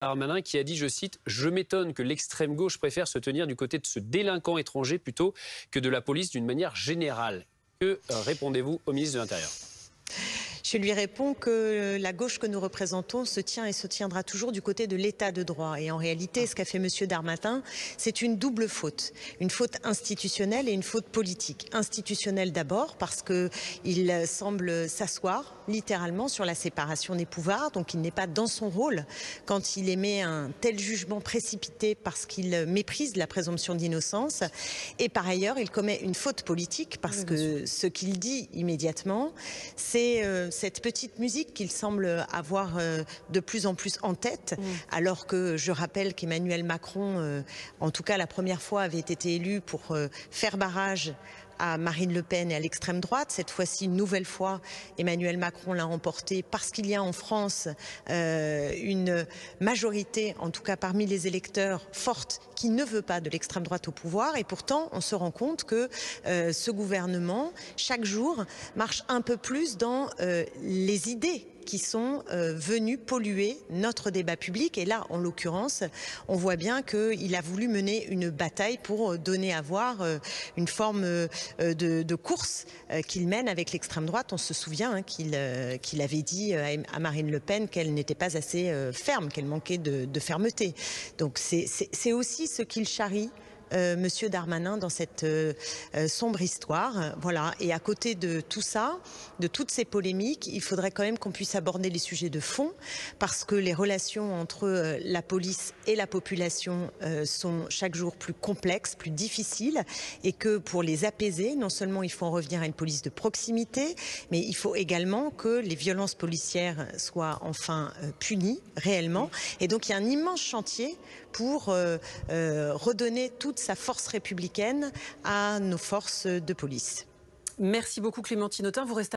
Darmanin qui a dit, je cite, « Je m'étonne que l'extrême gauche préfère se tenir du côté de ce délinquant étranger plutôt que de la police d'une manière générale ». Que répondez-vous au ministre de l'Intérieur ? Je lui réponds que la gauche que nous représentons se tient et se tiendra toujours du côté de l'état de droit. Et en réalité, ce qu'a fait M. Darmanin, c'est une double faute. Une faute institutionnelle et une faute politique. Institutionnelle d'abord, parce qu'il semble s'asseoir littéralement sur la séparation des pouvoirs. Donc il n'est pas dans son rôle quand il émet un tel jugement précipité parce qu'il méprise la présomption d'innocence. Et par ailleurs, il commet une faute politique parce que ce qu'il dit immédiatement, c'est cette petite musique qu'il semble avoir de plus en plus en tête, alors que je rappelle qu'Emmanuel Macron, en tout cas la première fois, avait été élu pour faire barrage à Marine Le Pen et à l'extrême droite. Cette fois-ci, une nouvelle fois, Emmanuel Macron l'a remporté parce qu'il y a en France une majorité, en tout cas parmi les électeurs, forte, qui ne veut pas de l'extrême droite au pouvoir. Et pourtant, on se rend compte que ce gouvernement, chaque jour, marche un peu plus dans les idées qui sont venus polluer notre débat public. Et là, en l'occurrence, on voit bien qu'il a voulu mener une bataille pour donner à voir une forme de course qu'il mène avec l'extrême droite. On se souvient qu'il avait dit à Marine Le Pen qu'elle n'était pas assez ferme, qu'elle manquait de fermeté. Donc c'est aussi ce qu'il charrie. Monsieur Darmanin dans cette sombre histoire. Voilà. Et à côté de tout ça, de toutes ces polémiques, il faudrait quand même qu'on puisse aborder les sujets de fond, parce que les relations entre la police et la population sont chaque jour plus complexes, plus difficiles, et que pour les apaiser, non seulement il faut en revenir à une police de proximité, mais il faut également que les violences policières soient enfin punies réellement. Et donc il y a un immense chantier pour redonner toute sa force républicaine à nos forces de police. Merci beaucoup Clémentine Autain. Vous restez